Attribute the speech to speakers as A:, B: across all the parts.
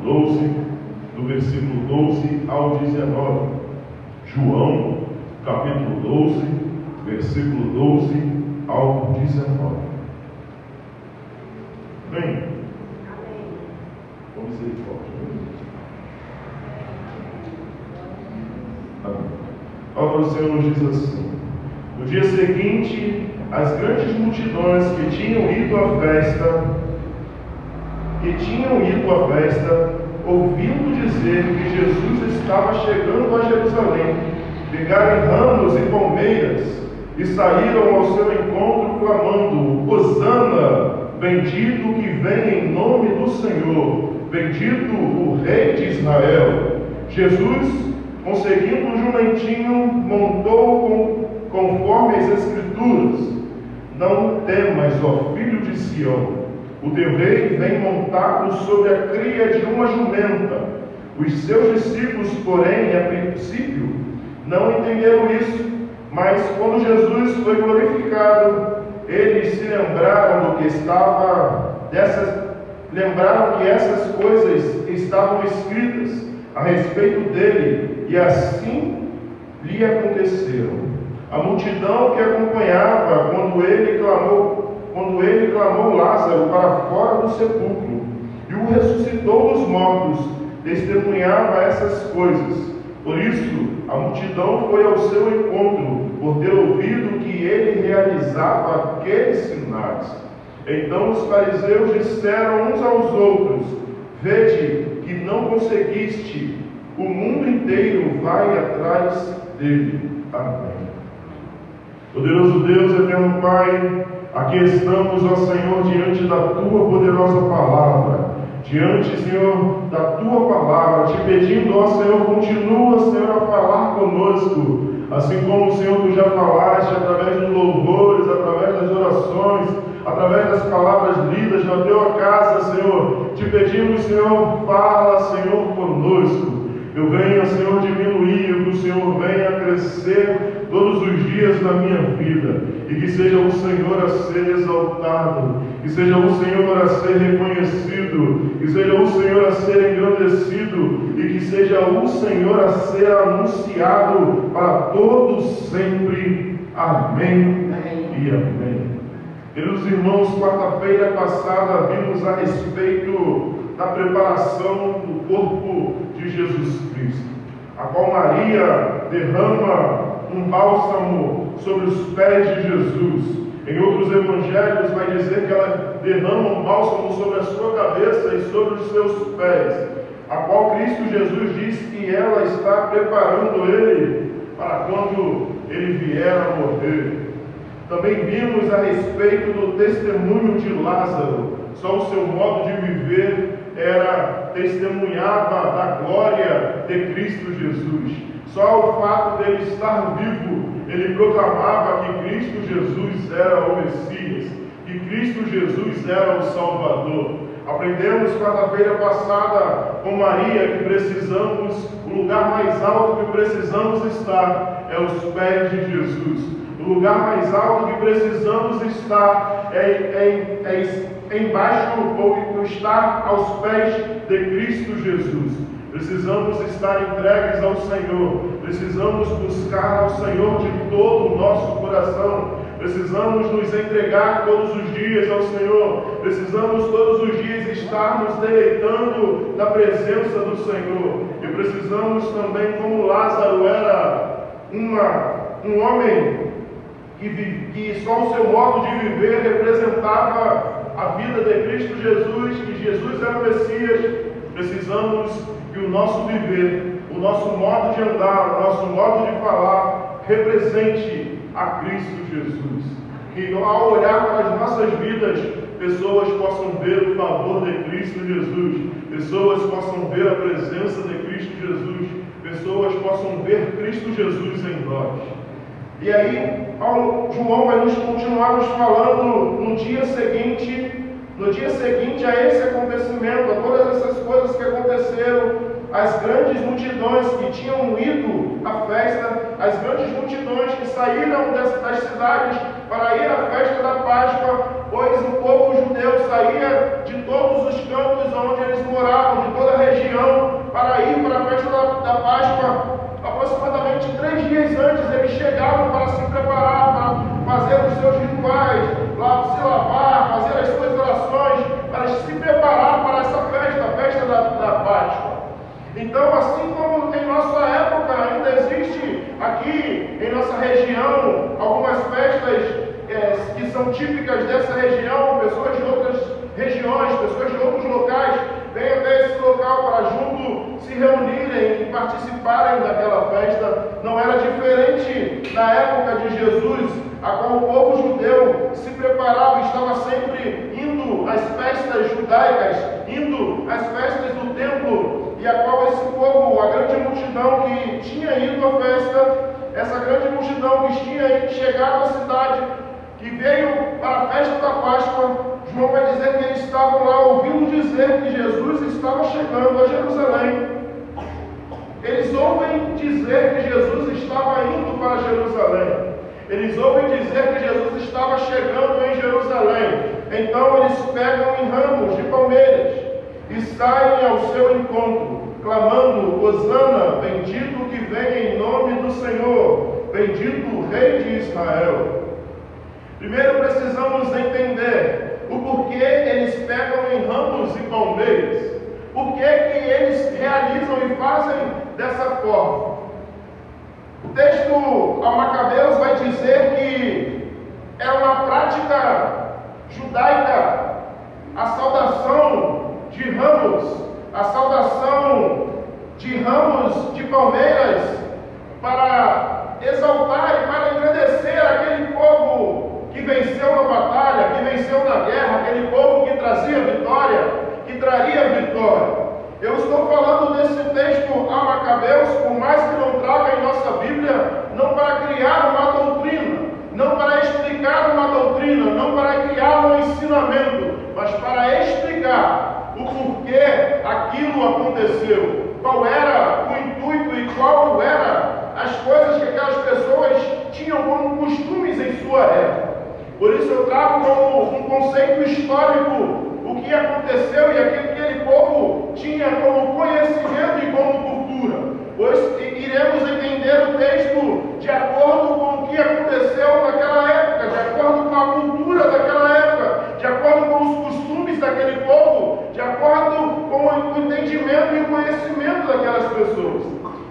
A: 12, do versículo 12 ao 19. João, capítulo 12, versículo 12 ao 19. Amém? Com misericórdia. Amém. A palavra do Senhor nos diz assim: no dia seguinte, as grandes multidões que tinham ido à festa, ouvindo dizer que Jesus estava chegando a Jerusalém, pegaram ramos e palmeiras e saíram ao seu encontro clamando: Hosana, bendito que vem em nome do Senhor, bendito o Rei de Israel. Jesus, conseguindo um jumentinho, montou conforme as Escrituras: não temas, ó filho de Sião, o teu rei vem montado sobre a cria de uma jumenta. Os seus discípulos, porém, a princípio, não entenderam isso, mas quando Jesus foi glorificado, eles se lembraram lembraram que essas coisas estavam escritas a respeito dele, e assim lhe aconteceram. A multidão que acompanhava quando ele clamou Lázaro para fora do sepulcro e o ressuscitou dos mortos, testemunhava essas coisas. Por isso, a multidão foi ao seu encontro, por ter ouvido que ele realizava aqueles sinais. Então os fariseus disseram uns aos outros: vede que não conseguiste, o mundo inteiro vai atrás dele. Amém. Poderoso Deus, eterno Pai, aqui estamos, ó Senhor, diante da Tua poderosa palavra, diante, Senhor, da Tua palavra, te pedindo, ó Senhor, continua, Senhor, a falar conosco, assim como, Senhor, Tu já falaste através dos louvores, através das orações, através das palavras lidas na Tua casa, Senhor. Te pedimos, Senhor, fala, Senhor, conosco. Eu venha, Senhor, diminuir, que o Senhor venha crescer todos os dias na minha vida, e que seja o Senhor a ser exaltado, que seja o Senhor a ser reconhecido, que seja o Senhor a ser engrandecido, e que seja o Senhor a ser anunciado para todos sempre. Amém e amém. Queridos irmãos, quarta-feira passada vimos a respeito da preparação do corpo de Jesus Cristo, a qual Maria derrama um bálsamo sobre os pés de Jesus. Em outros evangelhos vai dizer que ela derrama um bálsamo sobre a sua cabeça e sobre os seus pés, a qual Cristo Jesus diz que ela está preparando ele para quando ele vier a morrer. Também vimos a respeito do testemunho de Lázaro. Só o seu modo de viver testemunhava da glória de Cristo Jesus. Só o fato dele estar vivo, ele proclamava que Cristo Jesus era o Messias, que Cristo Jesus era o Salvador. Aprendemos quarta-feira passada com Maria que o lugar mais alto que precisamos estar é os pés de Jesus. O lugar mais alto que precisamos estar embaixo ou estar aos pés de Cristo Jesus. Precisamos estar entregues ao Senhor. Precisamos buscar ao Senhor de todo o nosso coração. Precisamos nos entregar todos os dias ao Senhor. Precisamos todos os dias estar nos deleitando na presença do Senhor. E precisamos também, como Lázaro era um homem que só o seu modo de viver representava a vida de Cristo Jesus, que Jesus era o Messias. Precisamos que o nosso viver, o nosso modo de andar, o nosso modo de falar represente a Cristo Jesus. Que ao olhar para as nossas vidas, pessoas possam ver o favor de Cristo Jesus, pessoas possam ver a presença de Cristo Jesus, pessoas possam ver Cristo Jesus em nós. E aí, João vai continuar nos falando no dia seguinte a esse acontecimento, a todas essas coisas que aconteceram, as grandes multidões que tinham ido à festa, as grandes multidões que saíram das cidades para ir à festa da Páscoa, pois o povo judeu saía de todos os campos onde eles moravam, de toda a região da Páscoa, aproximadamente 3 dias antes, eles chegavam para se preparar, para fazer os seus rituais, se lavar, fazer as suas orações, para se preparar para essa festa, a festa da Páscoa. Então, assim como em nossa época ainda existe aqui em nossa região algumas festas que são típicas dessa região, pessoas de outras regiões, pessoas de outros locais vêm até esse local para junto se reunirem e participarem daquela festa. Não era diferente na época de Jesus, a qual o povo judeu se preparava, estava sempre indo às festas judaicas, indo às festas do templo, e a qual esse povo, a grande multidão que tinha ido à festa, essa grande multidão que tinha chegado à cidade, que veio para a festa da Páscoa, João vai dizer que eles estavam lá ouvindo dizer que Jesus estava chegando a Jerusalém. Eles ouvem dizer que Jesus estava indo para Jerusalém. Eles ouvem dizer que Jesus estava chegando em Jerusalém. Então eles pegam em ramos de palmeiras e saem ao seu encontro, clamando: Hosana, bendito que vem em nome do Senhor, bendito o Rei de Israel. Primeiro precisamos entender o porquê eles pegam em ramos e palmeiras. Por que eles realizam e fazem dessa forma? O texto ao Macabeus vai dizer que é uma prática judaica a saudação de ramos, a saudação de ramos de palmeiras, para exaltar e para agradecer aquele povo que venceu na batalha, que venceu na guerra, aquele povo que trazia vitória, que traria vitória. Eu estou falando desse texto a Macabeus, por mais que não traga em nossa Bíblia, não para criar uma doutrina, não para explicar uma doutrina, não para criar um ensinamento, mas para explicar o porquê aquilo aconteceu, qual era o intuito e qual era as coisas que aquelas pessoas tinham como costumes em sua época. Por isso eu trago como um conceito histórico o que aconteceu e aquilo que aquele povo tinha como conhecimento e como cultura. Pois iremos entender o texto de acordo com o que aconteceu naquela época, de acordo com a cultura daquela época, de acordo com os costumes daquele povo, de acordo com o entendimento e o conhecimento daquelas pessoas.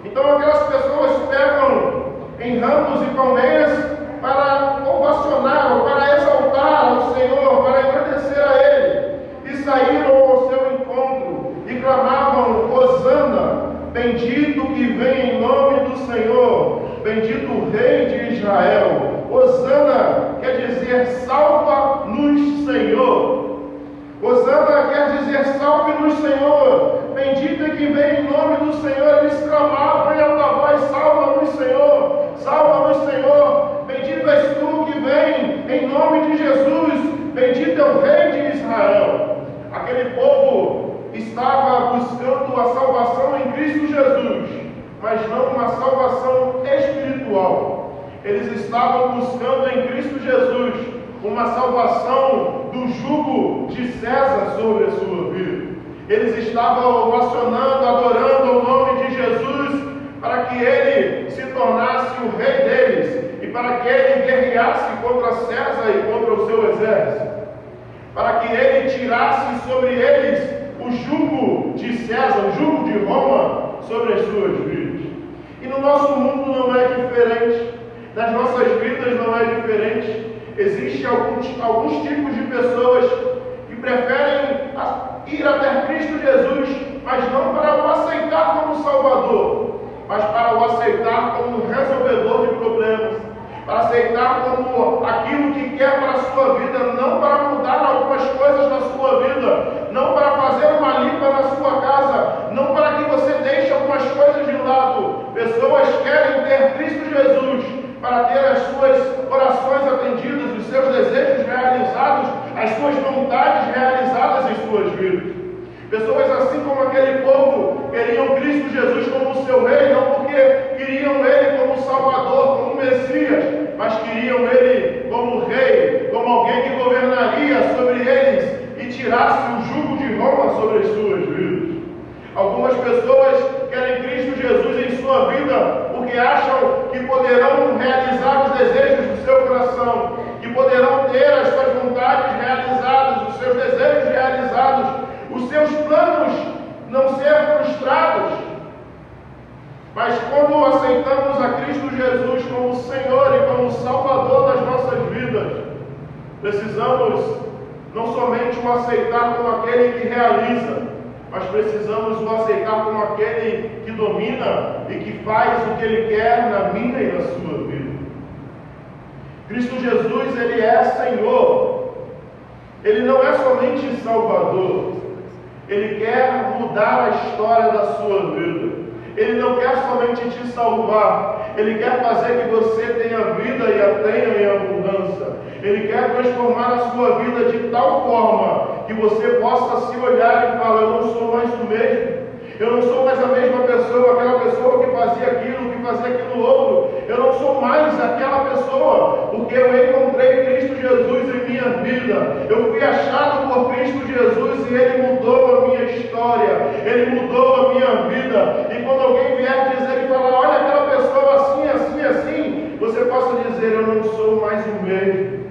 A: Então aquelas pessoas pegam em ramos e palmeiras para ovacionar, ou para exaltar ao Senhor, para agradecer a Ele, e saíram ao seu encontro e clamavam: Hosana, bendito que vem em nome do Senhor, bendito o Rei de Israel. Hosana quer dizer salva-nos, Senhor. Hosana quer dizer salve-nos, Senhor. Bendito é que vem em nome do Senhor. Eles clamavam em alta voz: salva-nos, Senhor, salva-nos, Senhor. Bendito és tu que vem em nome de Jesus, bendito é o Rei de Israel. Aquele povo estava buscando a salvação em Cristo Jesus, mas não uma salvação espiritual. Eles estavam buscando em Cristo Jesus uma salvação do jugo de César sobre a sua vida. Eles estavam ovacionando, adorando o nome de Jesus, para que ele se tornasse o rei deles, e para que ele guerreasse contra César e contra o seu exército, para que ele tirasse sobre eles o jugo de César, o jugo de Roma sobre as suas vidas. E no nosso mundo não é diferente, nas nossas vidas não é diferente. Existem alguns tipos de pessoas que preferem ir até Cristo Jesus, mas não para o aceitar como Salvador, mas para o aceitar como resolvedor de problemas, para aceitar como aquilo que quer para a sua vida, não para mudar algumas coisas na sua vida, não para fazer uma limpa na sua casa, não para que você deixe algumas coisas de lado. Pessoas querem ter Cristo Jesus para ter as suas orações atendidas, os seus desejos realizados, as suas vontades realizadas em suas vidas. Pessoas assim como aquele povo queriam Cristo Jesus como seu rei, não porque queriam ele como Salvador, como Messias, mas queriam ele como rei, como alguém que governaria sobre eles e tirasse o jugo de Roma sobre as suas vidas. Algumas pessoas querem Cristo Jesus em sua vida porque acham que poderão realizar os desejos do seu coração, que poderão ter as suas vontades realizadas, os seus desejos realizados, os seus planos não ser frustrados. Mas quando aceitamos a Cristo Jesus como Senhor e como Salvador das nossas vidas, precisamos não somente o aceitar como aquele que realiza, mas precisamos o aceitar como aquele que domina e que faz o que Ele quer na minha e na sua vida. Cristo Jesus, Ele é Senhor. Ele não é somente Salvador. Ele quer mudar a história da sua vida. Ele não quer somente te salvar. Ele quer fazer que você tenha vida e a tenha em abundância. Ele quer transformar a sua vida de tal forma que você possa se olhar e falar: eu não sou mais o mesmo. Eu não sou mais a mesma pessoa, aquela pessoa que fazia aquilo, que fazia aquilo outro. Eu não sou mais aquela pessoa, porque eu encontrei Cristo Jesus em minha vida. Eu fui achado por Cristo Jesus e Ele mudou a minha história. Ele mudou a minha vida. E quando alguém vier dizer e falar: olha aquela pessoa assim, assim, assim, você possa dizer: eu não sou mais o mesmo.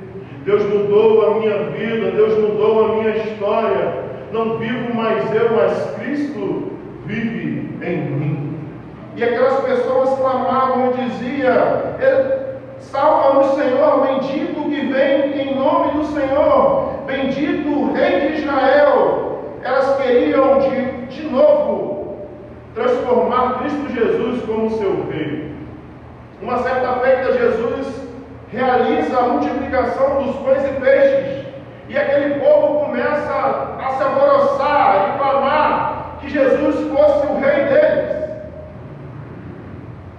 A: Deus mudou a minha vida, Deus mudou a minha história. Não vivo mais eu, mas Cristo vive em mim. E aquelas pessoas clamavam e diziam: salva-nos, Senhor, bendito que vem em nome do Senhor, bendito o Rei de Israel. Elas queriam de novo transformar Cristo Jesus como seu Rei. Uma certa feita, Jesus realiza a multiplicação dos pães e peixes, e aquele povo começa a se alvoroçar e clamar que Jesus fosse o Rei deles.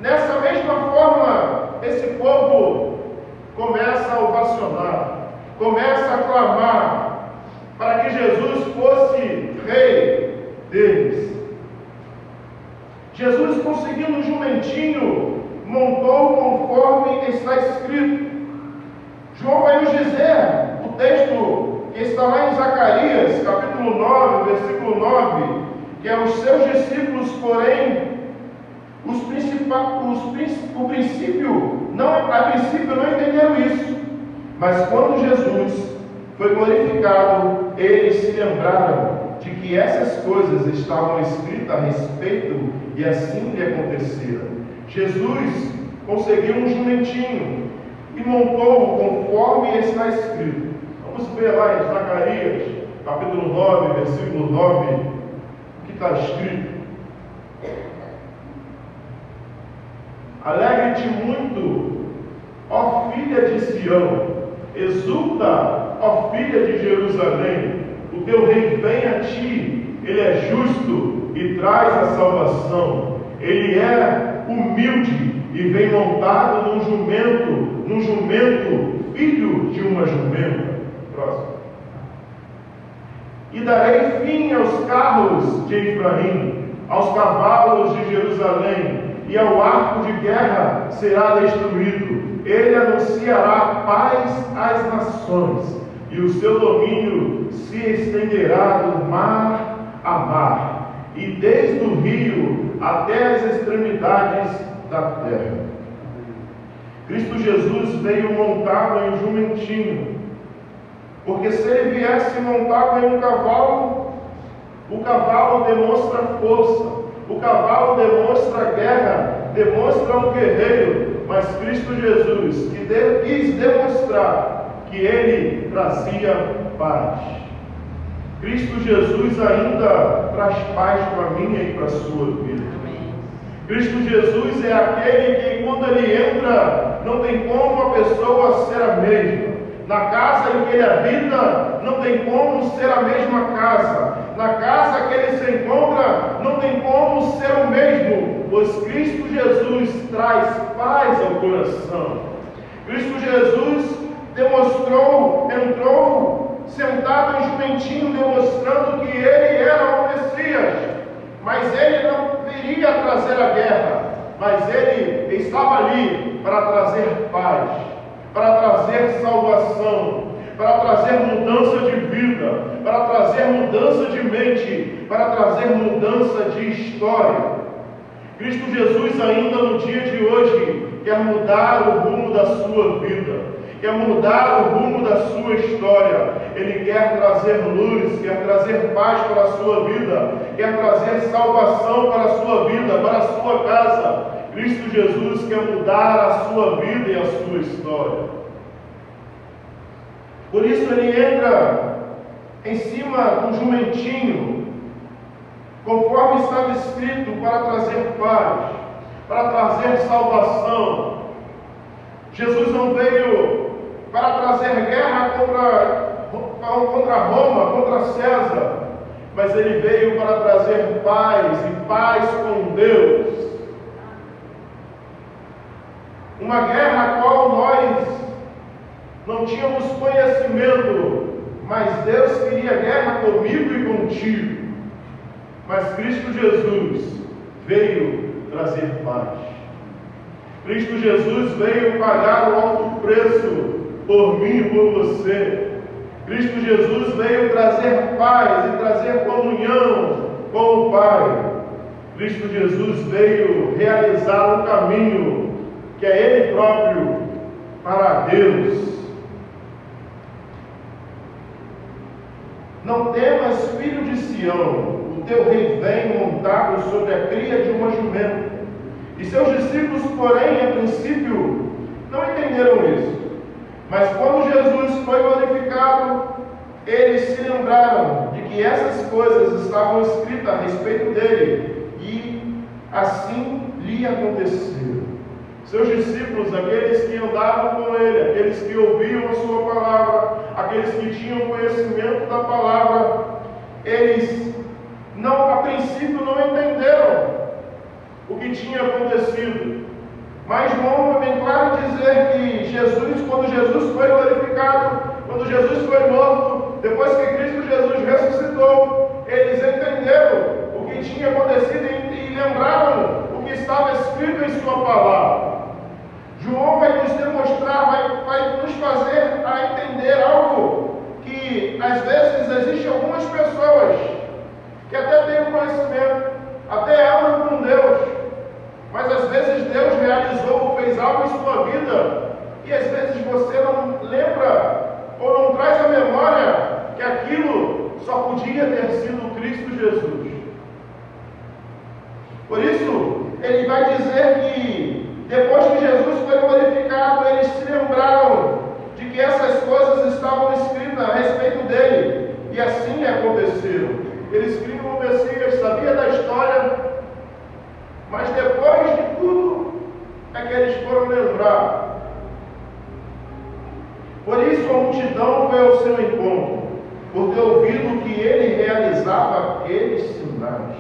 A: Nessa mesma forma, esse povo começa a ovacionar, começa a clamar para que Jesus fosse Rei deles. Jesus, conseguindo um jumentinho, montou conforme está escrito. João vai nos dizer, o texto que está lá em Zacarias, capítulo 9, versículo 9, que é: os seus discípulos, porém, a princípio não entenderam isso, mas quando Jesus foi glorificado, eles se lembraram de que essas coisas estavam escritas a respeito, e assim lhe aconteceram. Jesus conseguiu um jumentinho e montou conforme está escrito. Vamos ver lá em Zacarias, capítulo 9, versículo 9, o que está escrito: alegre-te muito, ó filha de Sião, exulta, ó filha de Jerusalém, o teu rei vem a ti, ele é justo e traz a salvação, ele é humilde e vem montado num jumento, filho de uma jumenta. Próximo. E darei fim aos carros de Efraim, aos cavalos de Jerusalém, e ao arco de guerra será destruído. Ele anunciará paz às nações, e o seu domínio se estenderá do mar a mar, e desde o rio até as extremidades da terra. Cristo Jesus veio montado em um jumentinho, porque se ele viesse montado em um cavalo, o cavalo demonstra força, o cavalo demonstra guerra, demonstra um guerreiro, mas Cristo Jesus quis demonstrar que ele trazia paz. Cristo Jesus ainda traz paz para a minha e para a sua vida. Cristo Jesus é aquele que, quando ele entra, não tem como a pessoa ser a mesma. Na casa em que ele habita, não tem como ser a mesma casa. Na casa que ele se encontra, não tem como ser o mesmo, pois Cristo Jesus traz paz ao coração. Cristo Jesus entrou sentado em jumentinho, demonstrando que ele era o Messias, mas ele não viria trazer a guerra, mas ele estava ali para trazer paz, para trazer salvação, para trazer mudança de vida, para trazer mudança de mente, para trazer mudança de história. Cristo Jesus, ainda no dia de hoje, quer mudar o rumo da sua vida, quer mudar o rumo da sua história. Ele quer trazer luz, quer trazer paz para a sua vida, quer trazer salvação para a sua vida, para a sua casa. Cristo Jesus quer mudar a sua vida e a sua história. Por isso ele entra em cima do jumentinho, conforme estava escrito, para trazer paz, para trazer salvação. Jesus não veio para trazer guerra contra Roma, contra César, mas ele veio para trazer paz e paz com Deus. Uma guerra a qual nós não tínhamos conhecimento, mas Deus queria guerra comigo e contigo. Mas Cristo Jesus veio trazer paz. Cristo Jesus veio pagar o alto preço por mim e por você. Cristo Jesus veio trazer paz e trazer comunhão com o Pai. Cristo Jesus veio realizar um caminho que é Ele próprio para Deus. Não temas, filho de Sião, o teu rei vem montado sobre a cria de uma jumenta. E seus discípulos, porém, a princípio, não entenderam isso. Mas quando Jesus foi glorificado, eles se lembraram de que essas coisas estavam escritas a respeito dele, e assim lhe aconteceu. Seus discípulos, aqueles que andavam com ele, aqueles que ouviam a sua palavra, aqueles que tinham conhecimento da palavra, eles a princípio não entenderam o que tinha acontecido. Mas João é bem claro dizer que quando Jesus foi glorificado, quando Jesus foi morto, depois que Cristo Jesus ressuscitou, eles entenderam o que tinha acontecido e lembraram o que estava escrito em sua palavra. João vai nos demonstrar, vai nos fazer a entender algo que às vezes existem algumas pessoas que até têm o conhecimento, até andam com Deus, mas às vezes Deus realizou ou fez algo em sua vida e às vezes você não lembra ou não traz à memória que aquilo só podia ter sido Cristo Jesus. Por isso, ele vai dizer que depois que Jesus foi glorificado, eles se lembraram de que essas coisas estavam escritas a respeito dele, e assim aconteceram. Eles criam o Messias, sabia da história, mas depois de tudo é que eles foram lembrar. Por isso a multidão foi ao seu encontro, por ter ouvido que ele realizava aqueles sinais.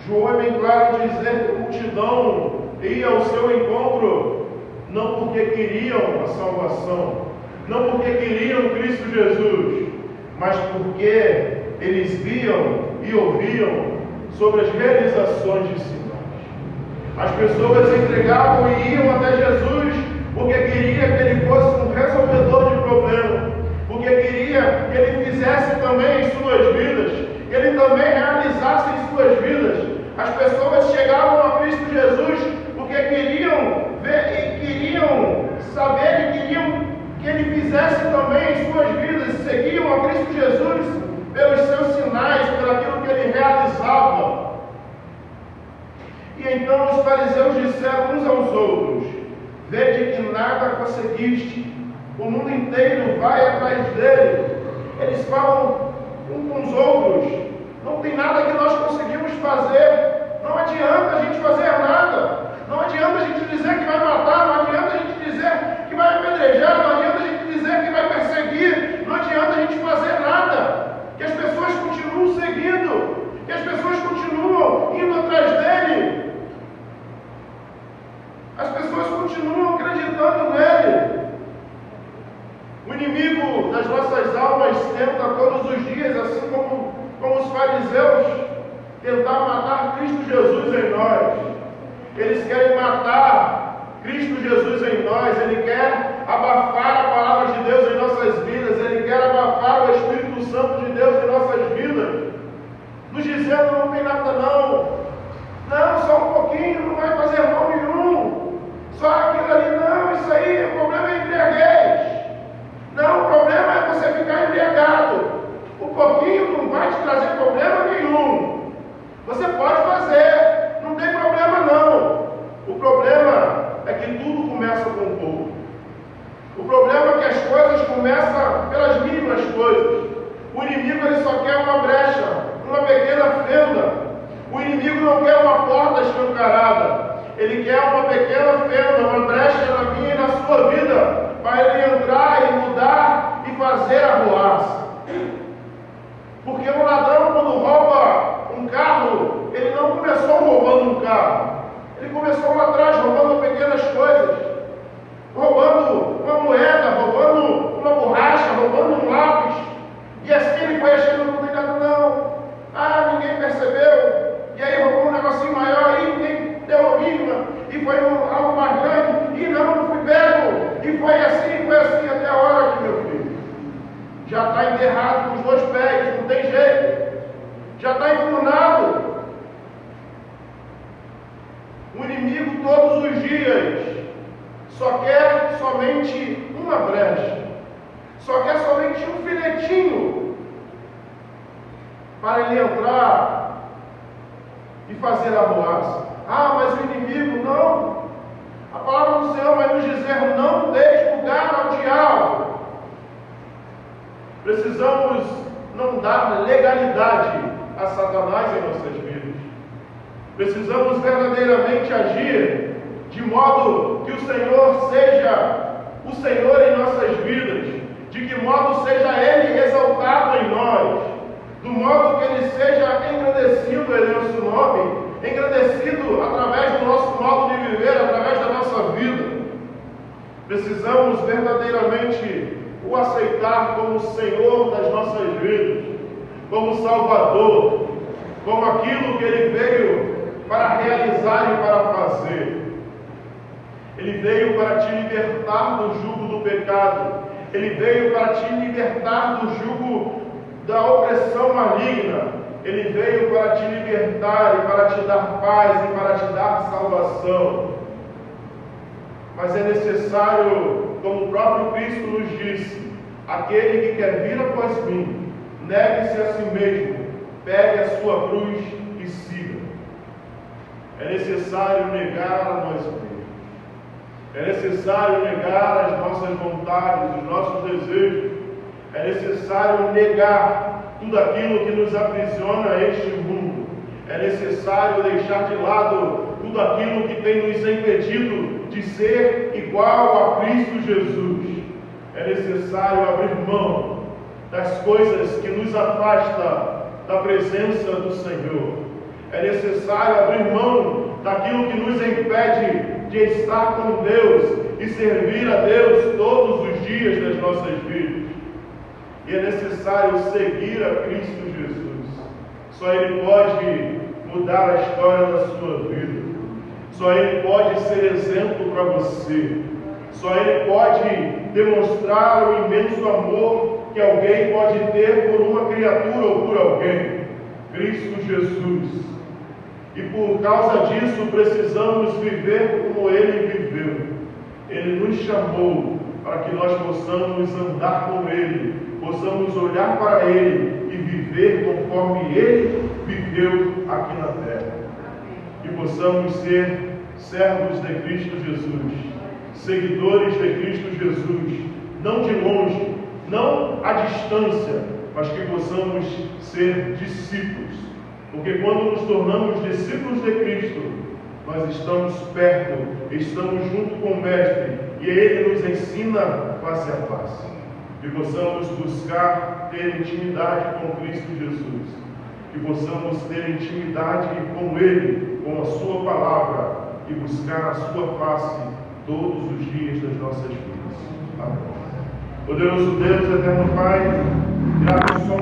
A: João é bem claro em dizer que a multidão ia ao seu encontro não porque queriam a salvação, não porque queriam Cristo Jesus, mas porque eles viam e ouviam sobre as realizações de sinais. As pessoas entregavam e iam até Jesus porque queria que ele fosse um resolvedor de problemas, porque queria que ele fizesse também em suas vidas, que ele também realizasse em suas vidas. As pessoas chegavam a Cristo Jesus porque queriam ver e queriam saber e queriam que ele fizesse também em suas vidas. Seguiam a Cristo Jesus pelos seus sinais, por aquilo que ele realizava. E então os fariseus disseram uns aos outros: vede que nada conseguiste, o mundo inteiro vai atrás dele. Eles falam uns com os outros: não tem nada que nós conseguimos fazer, não adianta a gente fazer nada, não adianta a gente dizer que vai matar, não adianta a gente dizer que vai apedrejar, não adianta a gente dizer que vai perseguir, não adianta a gente fazer nada, que as pessoas continuam seguindo, que as pessoas continuam indo atrás dele, as pessoas continuam acreditando nele. O inimigo das nossas almas tenta todos os dias, assim como os fariseus, tentar matar Cristo Jesus em nós. Eles querem matar Cristo Jesus em nós. Ele quer abafar a palavra de Deus em nossas vidas, Ele quer abafar o Espírito Santo de Deus em nossas vidas, nos dizendo: não tem nada não, só um pouquinho, não vai fazer mal nenhum, só aquilo ali, não, isso aí, o problema é embriaguez, não, o problema é você ficar embriagado, o pouquinho não vai te trazer problema nenhum, você pode fazer, não tem problema não, o problema é que tudo começa com um pouco, o problema é que as coisas começam pelas mínimas coisas, o inimigo ele só quer uma brecha, uma pequena fenda. O inimigo não quer uma porta escancarada, ele quer uma pequena fenda, uma brecha na minha e na sua vida, para ele entrar e mudar e fazer a ruaça. Porque o ladrão, quando rouba um carro, ele não começou roubando um carro, ele começou lá atrás roubando pequenas coisas, roubando uma moeda, roubando uma borracha, roubando um lápis, e assim ele foi achando: não tem nada não, ninguém percebeu. E aí roubou um negocinho maior, aí ninguém deu a mínima, e foi algo mais grande, e não fui pego, e foi assim, até a hora que meu filho já está enterrado com os dois pés, não tem jeito, já está enfurnado. O inimigo todos os dias só quer somente uma brecha, só quer somente um filetinho para ele entrar e fazer a ruaça. Mas o inimigo não. A palavra do Senhor vai nos dizer: não deixe lugar ao diabo. Precisamos não dar legalidade a Satanás em nossas vidas. Precisamos verdadeiramente agir de modo que o Senhor seja o Senhor em nossas vidas, de que modo seja Ele exaltado em nós, do modo que Ele seja engrandecido em nosso nome, engrandecido através do nosso modo de viver, através da nossa vida. Precisamos verdadeiramente o aceitar como Senhor das nossas vidas, como Salvador, como aquilo que Ele veio para realizar e para fazer. Ele veio para te libertar do jugo do pecado, Ele veio para te libertar do jugo da opressão maligna, Ele veio para te libertar e para te dar paz e para te dar salvação. Mas é necessário, como o próprio Cristo nos disse: aquele que quer vir após mim, negue-se a si mesmo, pegue a sua cruz e siga. É necessário negar a nós mesmos, é necessário negar as nossas vontades, os nossos desejos, é necessário negar tudo aquilo que nos aprisiona a este mundo. É necessário deixar de lado tudo aquilo que tem nos impedido de ser igual a Cristo Jesus. É necessário abrir mão das coisas que nos afastam da presença do Senhor. É necessário abrir mão daquilo que nos impede de estar com Deus e servir a Deus todos os dias das nossas vidas. E é necessário seguir a Cristo Jesus. Só Ele pode mudar a história da sua vida. Só Ele pode ser exemplo para você. Só Ele pode demonstrar o imenso amor que alguém pode ter por uma criatura ou por alguém. Cristo Jesus. E por causa disso precisamos viver como Ele viveu. Ele nos chamou para que nós possamos andar com Ele, possamos olhar para Ele e viver conforme Ele viveu aqui na terra. E possamos ser servos de Cristo Jesus, seguidores de Cristo Jesus, não de longe, não à distância, mas que possamos ser discípulos. Porque quando nos tornamos discípulos de Cristo, nós estamos perto, estamos junto com o Mestre, e Ele nos ensina face a face. Que possamos buscar ter intimidade com Cristo Jesus. Que possamos ter intimidade com Ele, com a Sua palavra, e buscar a Sua face todos os dias das nossas vidas. Amém. Poderoso Deus, eterno Pai, graças somos